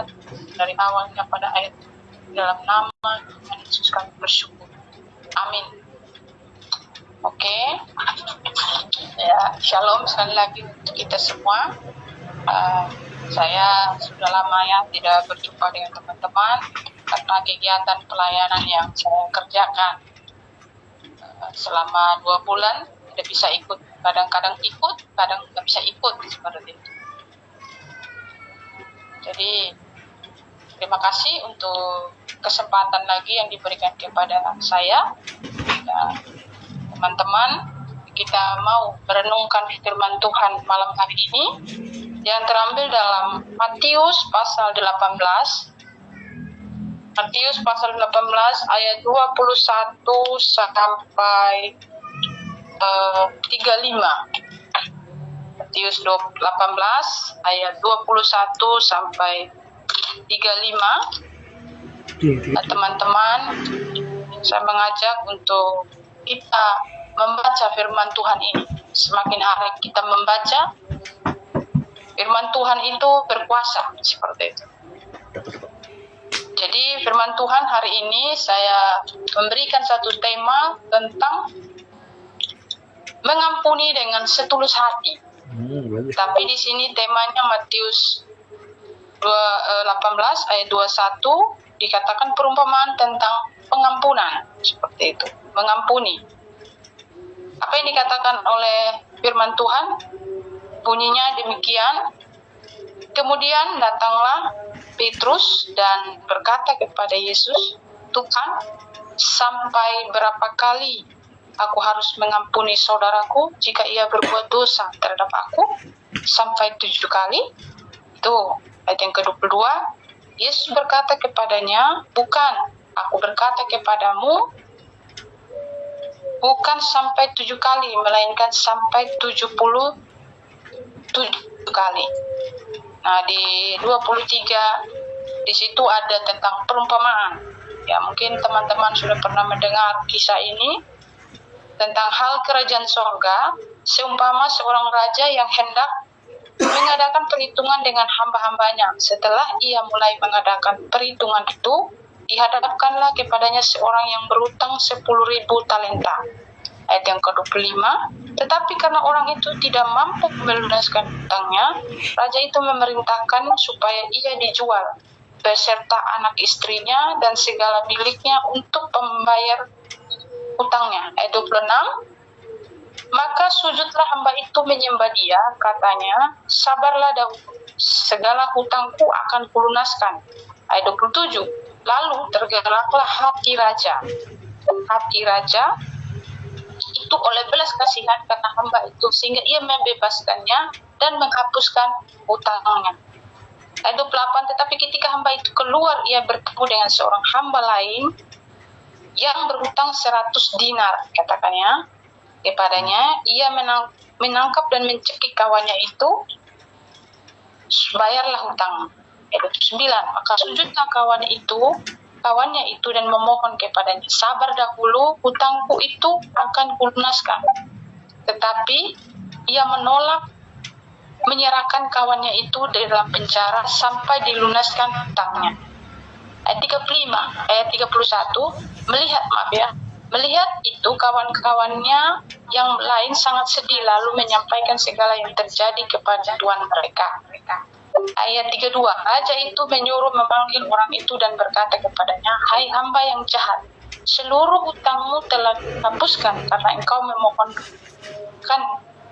berkat dari awalnya pada akhir. Dalam nama Tuhan Yesus kami bersyukur. Amin. Oke. Ya, shalom sekali lagi untuk kita semua. Saya sudah lama ya tidak berjumpa dengan teman-teman karena kegiatan pelayanan yang saya kerjakan selama 2 bulan tidak bisa ikut. Kadang-kadang ikut, kadang tidak bisa ikut seperti itu. Jadi terima kasih untuk kesempatan lagi yang diberikan kepada saya. Ya, teman-teman, kita mau merenungkan firman Tuhan malam hari ini yang terambil dalam Matius pasal 18. Matius pasal 18 ayat 21 sampai 35. Matius 18 ayat 21 sampai 35. Teman-teman, saya mengajak untuk kita membaca firman Tuhan ini. Semakin hari kita membaca, firman Tuhan itu berkuasa seperti itu. Jadi firman Tuhan hari ini saya memberikan satu tema tentang mengampuni dengan setulus hati. Tapi di sini temanya Matius 18 ayat 21 dikatakan perumpamaan tentang pengampunan seperti itu, mengampuni. Apa yang dikatakan oleh firman Tuhan? Bunyinya demikian. Kemudian datanglah Petrus dan berkata kepada Yesus, Tuhan, sampai berapa kali aku harus mengampuni saudaraku jika ia berbuat dosa terhadap aku? Sampai 7 kali? Itu ayat yang ke-22. Yesus berkata kepadanya, bukan, aku berkata kepadamu, bukan sampai 7 kali, melainkan sampai 77 kali. Nah, di 23 di situ ada tentang perumpamaan. Ya, mungkin teman-teman sudah pernah mendengar kisah ini tentang hal kerajaan sorga, seumpama seorang raja yang hendak mengadakan perhitungan dengan hamba-hambanya. Setelah ia mulai mengadakan perhitungan itu, dihadapkanlah kepadanya seorang yang berutang 10.000 talenta. Ayat yang ke-25, tetapi karena orang itu tidak mampu melunaskan hutangnya, raja itu memerintahkan supaya ia dijual beserta anak istrinya dan segala miliknya untuk membayar hutangnya. Ayat 26, maka sujudlah hamba itu menyembah dia, katanya, sabarlah dahulu, segala hutangku akan kulunaskan. Ayat 27, lalu tergeraklah hati raja. Hati raja itu oleh belas kasihan karena hamba itu, sehingga ia membebaskannya dan menghapuskan hutangnya. Ayat 28, tetapi ketika hamba itu keluar, ia bertemu dengan seorang hamba lain yang berhutang 100 dinar, katakannya kepadanya, ia menangkap dan mencekik kawannya itu, bayarlah hutang. Ayat 29, maka sujudlah kawannya itu dan memohon kepadanya, sabar dahulu, hutangku itu akan kulunaskan. Tetapi ia menolak menyerahkan kawannya itu di dalam penjara sampai dilunaskan hutangnya. Ayat 35, ayat 31, melihat itu kawan-kawannya yang lain sangat sedih lalu menyampaikan segala yang terjadi kepada tuan mereka. Ayat 32, raja itu menyuruh memanggil orang itu dan berkata kepadanya, hai hamba yang jahat, seluruh hutangmu telah dihapuskan karena engkau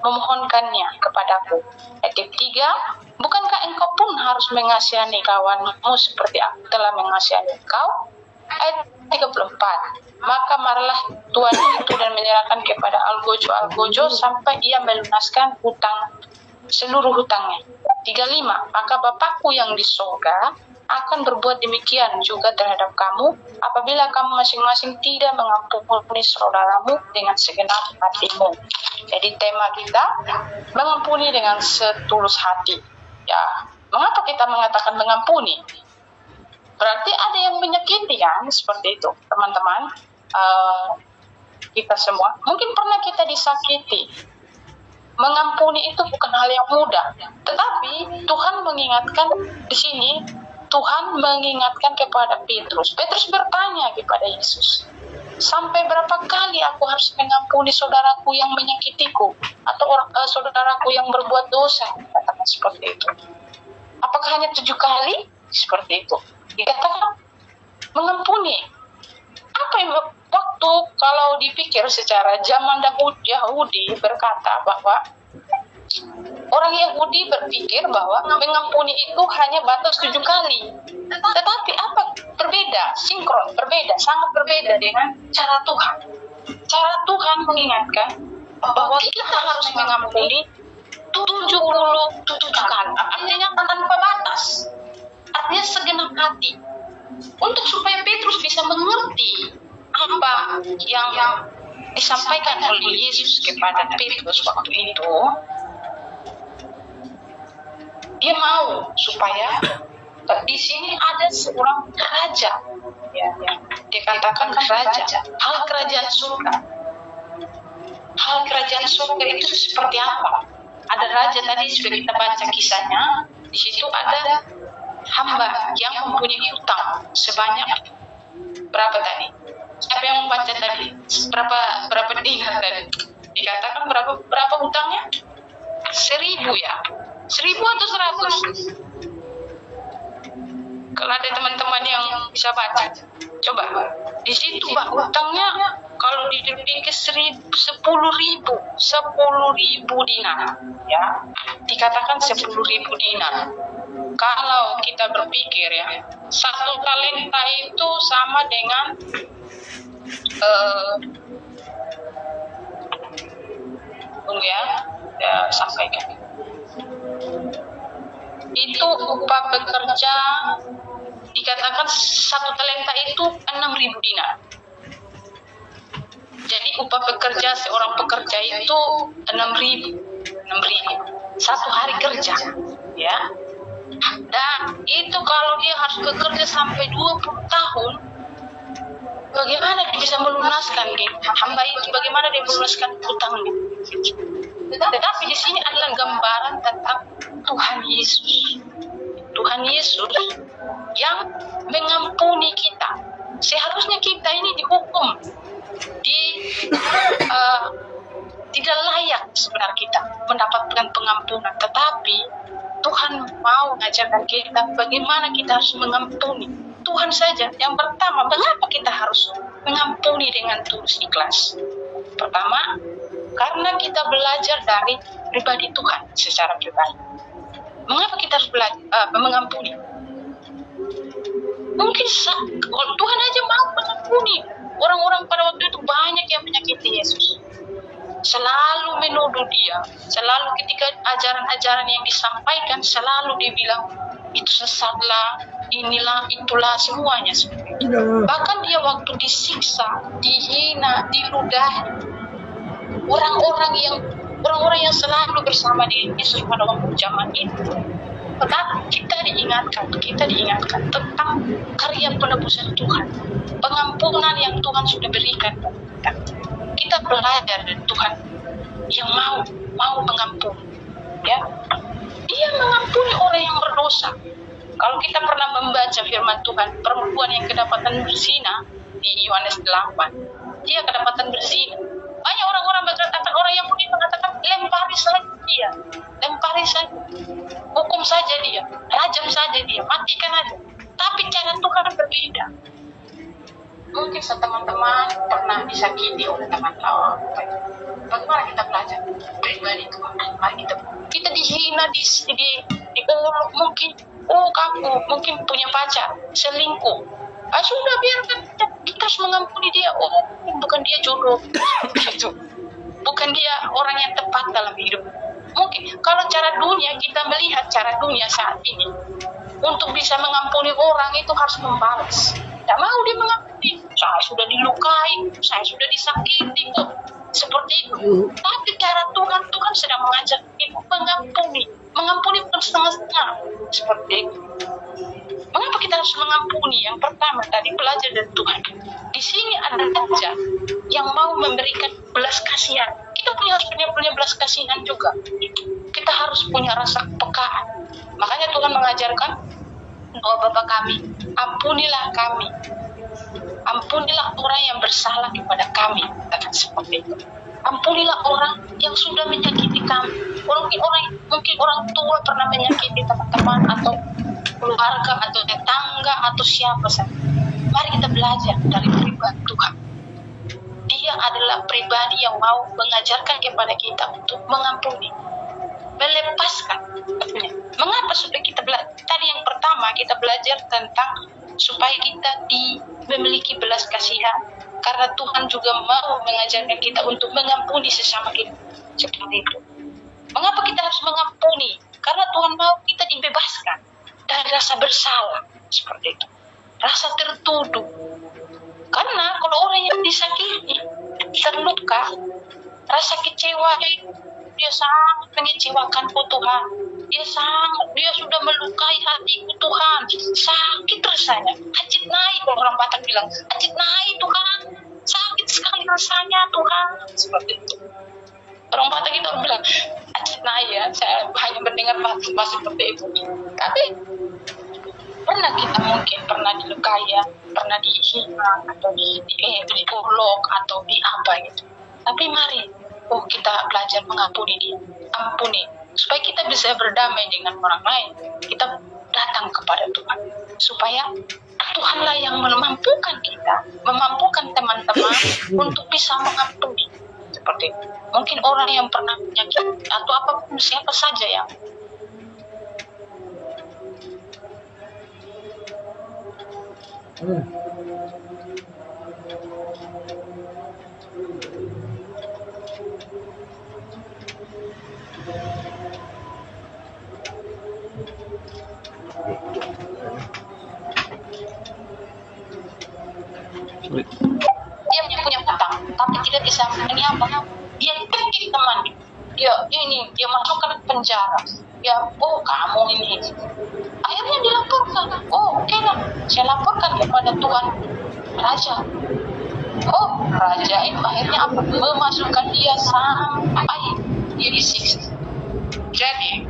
memohonkannya kepadaku. Ayat 3, bukankah engkau pun harus mengasihani kawanmu seperti aku telah mengasihani engkau? Ayat 34, maka marahlah tuan itu dan menyerahkan kepada algojo sampai ia melunaskan seluruh hutangnya. 35, maka Bapakku yang di surga akan berbuat demikian juga terhadap kamu apabila kamu masing-masing tidak mengampuni saudaramu dengan segenap hatimu. Jadi tema kita mengampuni dengan setulus hati. Ya, mengapa kita mengatakan mengampuni? Berarti ada yang menyakiti kan, seperti itu, teman-teman. Kita semua mungkin pernah kita disakiti. Mengampuni itu bukan hal yang mudah, tetapi Tuhan mengingatkan di sini Tuhan mengingatkan kepada Petrus. Petrus bertanya kepada Yesus, sampai berapa kali aku harus mengampuni saudaraku yang menyakitiku atau saudaraku yang berbuat dosa? Katakan seperti itu. Apakah hanya 7 kali? Seperti itu. Dikatakan mengampuni. Apa yang waktu kalau dipikir secara zaman Yahudi berkata bahwa orang Yahudi berpikir bahwa mengampuni itu hanya batas 7 kali. Tetapi apa? Berbeda, sinkron, berbeda, sangat berbeda dengan cara Tuhan. Cara Tuhan mengingatkan bahwa kita harus mengampuni 77 kali. Artinya tanpa batas. Artinya segenap hati. Untuk supaya Petrus bisa mengerti apa yang disampaikan oleh Yesus kepada Petrus waktu itu, dia mau supaya di sini ada seorang raja, ya, dia katakan raja, hal kerajaan surga. Hal kerajaan surga itu seperti apa? Ada raja, tadi sudah kita baca kisahnya. Di situ ada hamba yang mempunyai hutang sebanyak berapa tadi? Siapa yang membaca tadi? Berapa dinar tadi? Dikatakan berapa hutangnya? 1.000 ya. 1.000 atau 100? Kalau ada teman-teman yang bisa baca, coba. Di situ hutangnya kalau dipikir 10.000 dinar, ya. Dikatakan 10.000 dinar. Kalau kita berpikir ya, 1 talenta itu sama dengan tunggu ya, sampaikan. Itu upah bekerja, dikatakan 1 talenta itu 6.000 dinar. Jadi upah bekerja seorang pekerja itu 6.000. 1 hari kerja, ya. Dan itu kalau dia harus bekerja sampai 20 tahun, bagaimana dia bisa melunaskan hamba itu? Bagaimana dia melunaskan hutangnya? Tetapi di sini adalah gambaran tentang Tuhan Yesus. Tuhan Yesus yang mengampuni kita. Seharusnya kita ini dihukum, tidak layak sebenarnya kita mendapatkan pengampunan. Tetapi Tuhan mau mengajarkan kita bagaimana kita harus mengampuni. Tuhan saja yang pertama, mengapa kita harus mengampuni dengan tulus ikhlas? Pertama, karena kita belajar dari pribadi Tuhan secara pribadi. Mengapa kita harus mengampuni? Mungkin Tuhan aja mau mengampuni. Orang-orang pada waktu itu banyak yang menyakiti Yesus, selalu menuduh dia, selalu ketika ajaran-ajaran yang disampaikan selalu dibilang itu sesatlah, inilah, itulah, semuanya. Bahkan dia waktu disiksa, dihina, diludahi, orang-orang yang selalu bersama dengan Yesus pada waktu zaman itu. Tetapi kita diingatkan tentang karya penebusan Tuhan, pengampunan yang Tuhan sudah berikan kepada kita. Kita belajar dari Tuhan yang mau mengampuni, ya. Dia mengampuni orang yang berdosa. Kalau kita pernah membaca firman Tuhan, perempuan yang kedapatan berzina di Yohanes 8, dia kedapatan berzina. Banyak orang-orang mengatakan, orang yang Yahudi mengatakan, lempari saja, hukum saja dia, rajam saja dia, matikan aja. Tapi cara Tuhan berbeda. Mungkin teman-teman pernah disakiti oleh teman-teman. Bagaimana kita belajar pribadi Tuhan? Mari kita dihina, diuluk, mungkin kamu mungkin punya pacar selingkuh. Sudah, biarkan kita harus mengampuni dia. Bukan dia jodoh, gitu. Bukan dia orang yang tepat dalam hidup. Mungkin kalau cara dunia, kita melihat cara dunia saat ini, untuk bisa mengampuni orang itu harus membalas. Tidak mau dia mengampuni. Saya sudah dilukai, saya sudah disakiti kok. Seperti itu. Tapi cara Tuhan sedang mengajak kita mengampuni. Mengampuni bukan setengah-setengah. Seperti itu. Mengapa kita harus mengampuni? Yang pertama tadi belajar dari Tuhan. Di sini ada raja yang mau memberikan belas kasihan. Kita harus punya belas kasihan juga. Kita harus punya rasa kepekaan. Makanya Tuhan mengajarkan Oh Bapa kami, ampunilah kami. Ampunilah orang yang bersalah kepada kami. Katakan seperti itu. Ampunilah orang yang sudah menyakiti kami. Mungkin orang tua pernah menyakiti teman-teman atau keluarga atau tetangga atau siapa saja. Mari kita belajar dari pribadi Tuhan. Dia adalah pribadi yang mau mengajarkan kepada kita untuk mengampuni, melepaskan. Mengapa sudah kita belajar? Tadi yang pertama kita belajar tentang supaya kita memiliki belas kasihan. Karena Tuhan juga mau mengajarkan kita untuk mengampuni sesama kita. Seperti itu. Mengapa kita harus mengampuni? Karena Tuhan mau kita dibebaskan dari rasa bersalah. Seperti itu. Rasa tertuduh. Karena kalau orang yang disakiti, terluka, rasa kecewa, dia sangat mengecewakanku Tuhan. Dia sudah melukai hatiku Tuhan. Sakit rasanya. Acit naik, orang Batak bilang, acit naik Tuhan. Sakit sekali rasanya Tuhan. Seperti itu. Orang Batak itu bilang, acit naik ya. Saya hanya mendengar bahasa seperti itu. Tapi pernah kita mungkin dilukai ya, pernah dihina atau dipolok atau di apa gitu. Tapi mari, kita belajar mengampuni dia, ampuni supaya kita bisa berdamai dengan orang lain. Kita datang kepada Tuhan supaya Tuhanlah yang memampukan kita, memampukan teman-teman untuk bisa mengampuni. Seperti itu. Mungkin orang yang pernah menyakiti atau apapun siapa saja yang dia punya hutang tapi tidak bisa ini apa, dia pergi teman dia masukkan ke penjara, kamu ini, akhirnya dilaporkan, oke lah, saya laporkan kepada Tuan Raja. Raja itu akhirnya apa, memasukkan dia sampai dia disiksa. Jadi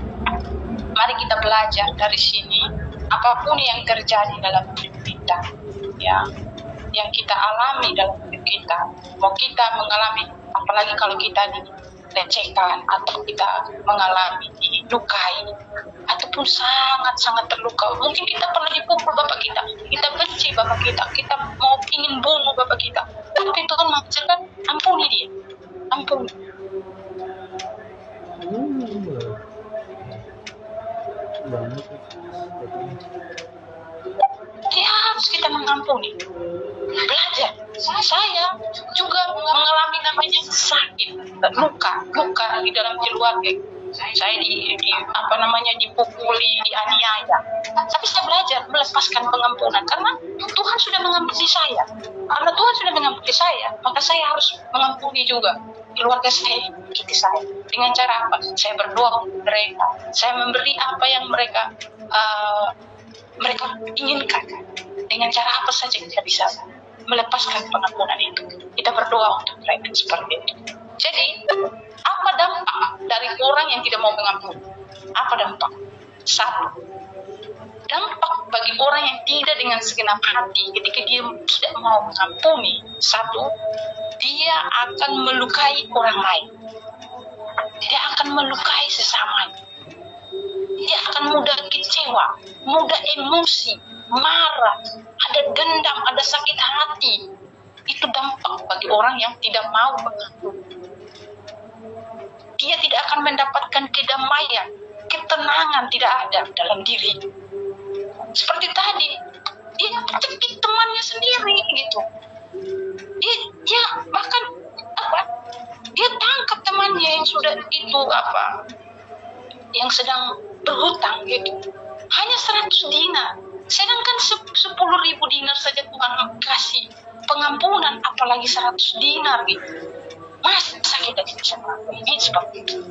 mari kita belajar dari sini, apapun yang terjadi dalam hidup kita, yang kita alami dalam hidup kita, mau kita mengalami, apalagi kalau kita dilecehkan atau kita mengalami dilukai ataupun sangat-sangat terluka, mungkin kita pernah dipukul bapak kita benci bapak kita mau ingin bunuh bapak kita, tapi Tuhan mengajarkan ampuni dia, ampuni. Dia harus kita mengampuni. Belajar. Saya juga mengalami namanya sakit, luka di dalam keluarga. Saya dipukuli, dianiaya. Tapi saya belajar melepaskan pengampunan karena Tuhan sudah mengampuni saya. Karena Tuhan sudah mengampuni saya, maka saya harus mengampuni juga keluarga saya, kita saya. Dengan cara apa? Saya berdoa untuk mereka. Saya memberi apa yang mereka inginkan. Dengan cara apa saja kita bisa melepaskan pengampunan itu. Kita berdoa untuk mereka seperti itu. Jadi, apa dampak dari orang yang tidak mau mengampuni? Apa dampak? Satu, dampak bagi orang yang tidak dengan segenap hati ketika dia tidak mau mengampuni. Satu, dia akan melukai orang lain. Dia akan melukai sesamanya. Dia akan mudah kecewa, mudah emosi, marah, ada dendam, ada sakit hati. Itu dampak bagi orang yang tidak mau mengampuni. Dia tidak akan mendapatkan kedamaian, ketenangan tidak ada dalam diri. Seperti tadi, dia cekik temannya sendiri gitu. Dia bahkan dia tangkap temannya yang sudah yang sedang berhutang gitu. Hanya 100 dinar. Sedangkan 10.000 dinar saja Tuhan kasih pengampunan, apalagi 100 dinar gitu. Masa kita bisa melakukan ini seperti itu?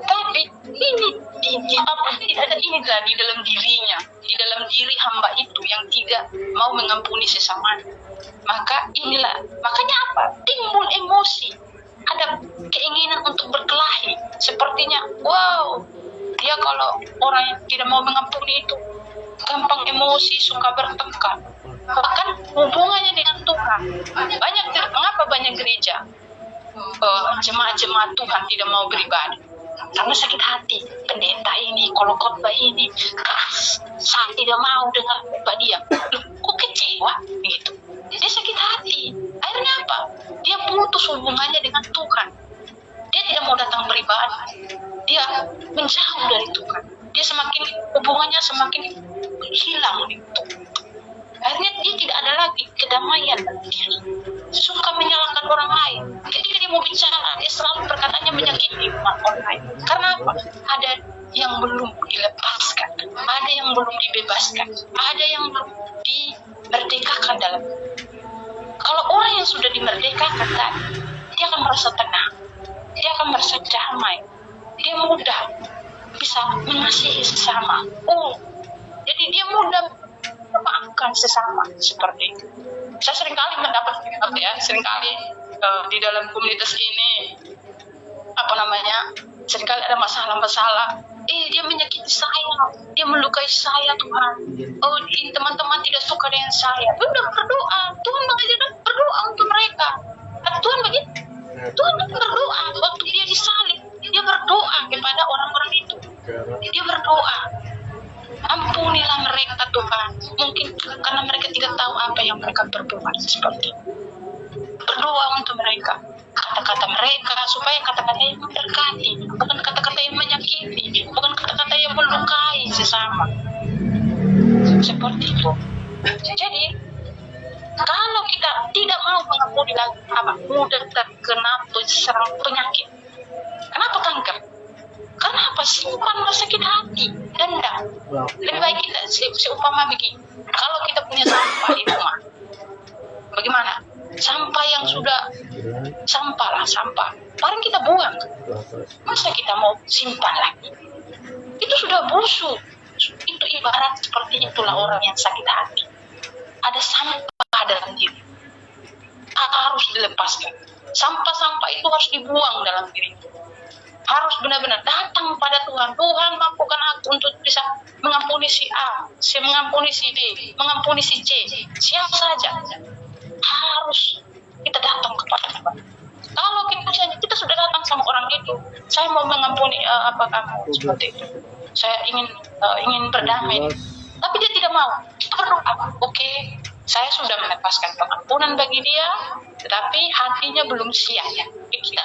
Tapi ini tidak ada ini di dalam dirinya, di dalam diri hamba itu yang tidak mau mengampuni sesamanya. Makanya apa? Timbul emosi, ada keinginan untuk berkelahi. Sepertinya, dia kalau orang yang tidak mau mengampuni itu, gampang emosi, suka bertengkar. Bahkan hubungannya dengan Tuhan. Mengapa banyak gereja jemaat-jemaat Tuhan tidak mau beribadah? Karena sakit hati. Pendeta ini, kalau khotbah ini keras, saya tidak mau dengar khotbah dia. Loh, kok kecewa? Gitu. Dia sakit hati. Akhirnya apa? Dia putus hubungannya dengan Tuhan. Dia tidak mau datang beribadah. Dia menjauh dari Tuhan. Dia hubungannya semakin hilang gitu. Akhirnya dia tidak ada lagi kedamaian. Dia suka menyalahkan orang lain. Ketika dia mau bicara, dia selalu perkataannya menyakiti orang lain. Karena apa? Ada yang belum dilepaskan, ada yang belum dibebaskan, ada yang belum dimerdekakan dalam. Kalau orang yang sudah dimerdekakan tadi, dia akan merasa tenang, dia akan merasa damai, dia mudah bisa mengasihi sesama. Jadi dia mudah memaafkan sesama seperti itu. Saya seringkali mendapat seringkali di dalam komunitas ini seringkali ada masalah-masalah. Dia menyakiti saya, dia melukai saya, Tuhan. Teman-teman tidak suka dengan saya. Udah berdoa, Tuhan mengajarkan berdoa untuk mereka. Tuhan begitu. Tuhan berdoa waktu dia disalib, dia berdoa kepada orang-orang itu. Dia berdoa, ampunilah mereka Tuhan. Mungkin karena mereka tidak tahu apa yang mereka berbuat seperti itu. Berdoa untuk mereka. Kata-kata mereka supaya kata-kata yang memberkati, bukan kata-kata yang menyakiti, bukan kata-kata yang melukai sesama. Seperti itu. Jadi kalau kita tidak mau mengampuni lagi, mudah terkena serang penyakit. Kenapa kanker? Karena apa? Simpan sakit hati, dendam. Lebih baik kita seumpama begini. Kalau kita punya sampah di rumah, bagaimana? Sampah yang sudah sampah. Paling kita buang. Masa kita mau simpan lagi? Itu sudah busuk. Itu ibarat seperti itulah orang yang sakit hati. Ada sampah dalam diri. Harus dilepaskan. Sampah-sampah itu harus dibuang dalam diri. Harus benar-benar datang pada Tuhan. Tuhan, mampukan aku untuk bisa mengampuni si A, mengampuni si B, mengampuni si C. Siapa saja. Harus kita datang kepada Tuhan. Kalau kita sudah datang sama orang itu, saya mau mengampuni kamu seperti itu. Saya ingin berdamai. Tapi dia tidak mau. Oke, saya sudah melepaskan pengampunan bagi dia, tetapi hatinya belum siap. Kita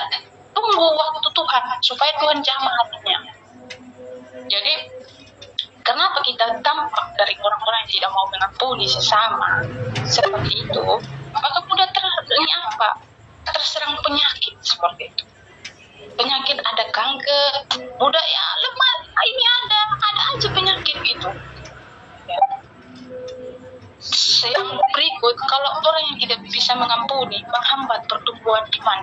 tunggu waktu Tuhan supaya Tuhan jamah hatinya. Jadi kenapa kita tampak dari orang-orang yang tidak mau mengampuni sesama seperti itu? Maka mudah terserang penyakit seperti itu. Penyakit ada kanker, mudah lemah. Ini ada aja penyakit itu. Ya. Yang berikut, kalau orang yang tidak bisa mengampuni menghambat pertumbuhan iman.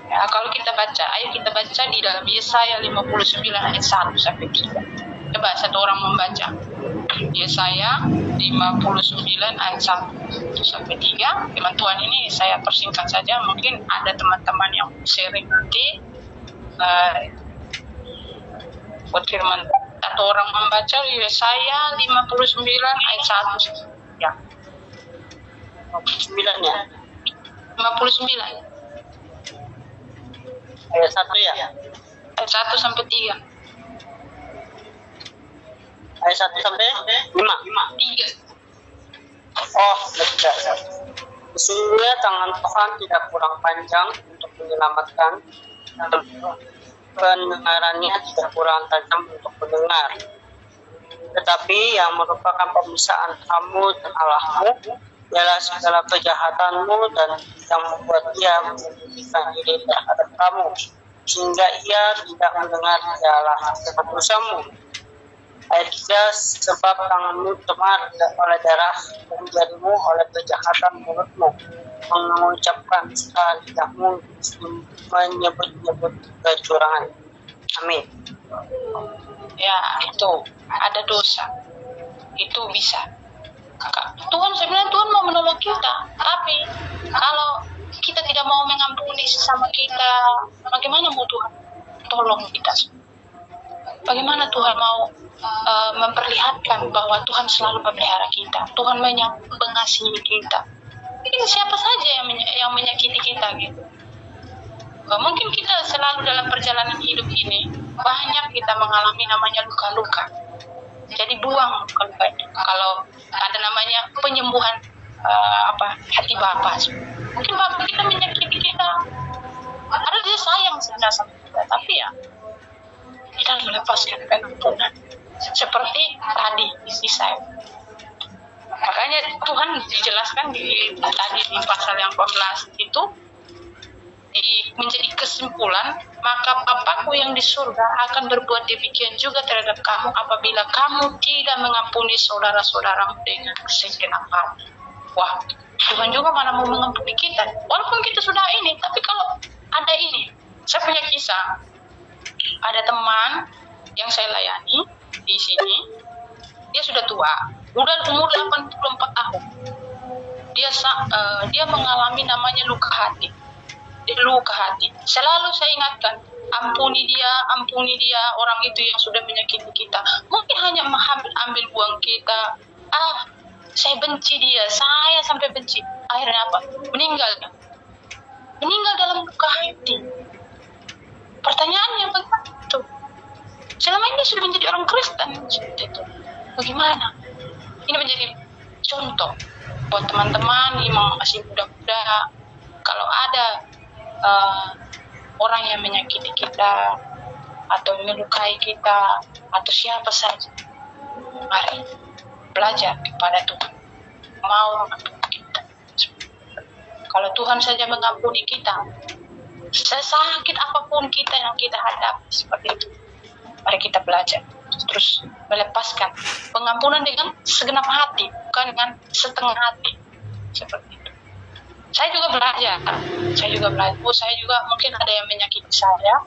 Ya, kalau ayo kita baca di dalam Yesaya 59 ayat 1 sampai 3. Coba satu orang membaca. Yesaya 59 ayat 1 sampai 3. Firman Tuhan ini saya persingkat saja, mungkin ada teman-teman yang sharing nanti buat firman. Satu orang membaca Yesaya 59 ayat 1. Ya. 59 ya. 59. Ayat 1 ya? Ayat 1 sampai 3. Ayat 1 sampai 5. 3. Tidak. Sesungguhnya tangan Tuhan tidak kurang panjang untuk menyelamatkan, dan pendengarannya tidak kurang tajam untuk mendengar. Tetapi yang merupakan pemisahan kamu dan Allahmu ialah segala kejahatanmu dan yang membuat dia menyembunyikan diri terhadap kamu, sehingga ia tidak mendengar ialah dosamu. Ayat 3, sebab tanganmu cemar oleh darah dan jarimu oleh kejahatan mulutmu, mengucapkan segala lidahmu menyebut-nyebut kecurangan. Amin. Ya, itu ada dosa. Itu bisa. Sebenarnya Tuhan mau menolong kita, tapi kalau kita tidak mau mengampuni sesama kita, bagaimana mau Tuhan tolong kita? Bagaimana Tuhan mau memperlihatkan bahwa Tuhan selalu memelihara kita, Tuhan mengasihi kita. Ini siapa saja yang menyakiti kita gitu. Mungkin kita selalu dalam perjalanan hidup ini banyak kita mengalami namanya luka-luka. Jadi buang luka-luka itu. Kalau ada namanya penyembuhan hati Bapa. Mungkin Bapa kita menyakiti kita. Ada dia sayang sebenarnya sama kita, tapi ya kita harus melepaskan pengampunan. Seperti tadi isi saya. Makanya Tuhan dijelaskan tadi di pasal yang 14 itu menjadi kesimpulan, maka Bapa-Ku yang di surga akan berbuat demikian juga terhadap kamu apabila kamu tidak mengampuni saudara-saudaramu dengan segenap hati. Wah, Tuhan juga mana mau mengampuni kita. Walaupun kita sudah ini, tapi kalau ada ini, saya punya kisah. Ada teman yang saya layani di sini, dia sudah tua, udah umur 84 tahun. Dia mengalami namanya luka hati. Selalu saya ingatkan, ampuni dia, orang itu yang sudah menyakiti kita. Mungkin hanya ambil uang kita. Saya benci dia, saya sampai benci. Akhirnya apa? Meninggal dalam luka hati. Pertanyaannya begitu. Selama ini sudah menjadi orang Kristen, itu bagaimana? Ini menjadi contoh buat teman-teman yang masih muda-muda. Kalau ada orang yang menyakiti kita atau melukai kita atau siapa saja, mari belajar kepada Tuhan mau mengampuni kita. Kalau Tuhan saja mengampuni kita, sesakit apapun kita yang kita hadapi seperti itu, mari kita belajar terus melepaskan pengampunan dengan segenap hati, bukan dengan setengah hati seperti itu. Saya juga belajar. Saya juga mungkin ada yang menyakiti saya.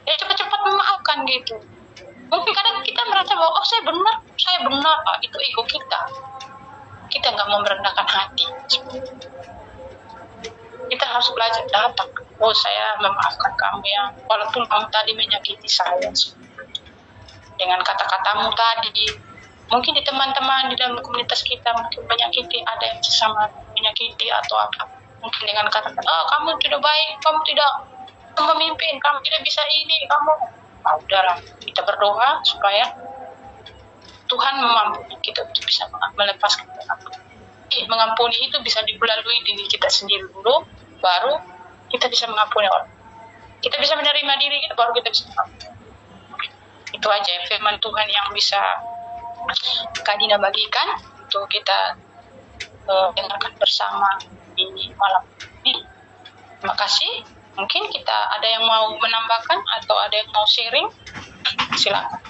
Ya cepat-cepat memaafkan gitu. Mungkin kadang kita merasa bahwa saya benar. Itu ego kita. Kita nggak mau merendahkan hati. Kita harus belajar datang. Saya memaafkan kamu ya. Walaupun kamu tadi menyakiti saya. Dengan kata-katamu tadi. Mungkin di teman-teman di dalam komunitas kita mungkin menyakiti, ada yang sesama menyakiti atau apa. Mungkin dengan kata-kata, kamu tidak baik, kamu tidak memimpin, kamu tidak bisa ini, kamu. Udahlah, kita berdoa supaya Tuhan mengampuni kita untuk bisa melepaskan pengampunan. Mengampuni itu bisa dilalui diri kita sendiri dulu, baru kita bisa mengampuni orang. Kita bisa menerima diri kita, baru kita bisa mengampuni. Itu aja firman Tuhan yang bisa Kak Dina bagikan untuk kita dengarkan bersama di malam ini. Terima kasih. Mungkin kita ada yang mau menambahkan atau ada yang mau sharing, silakan.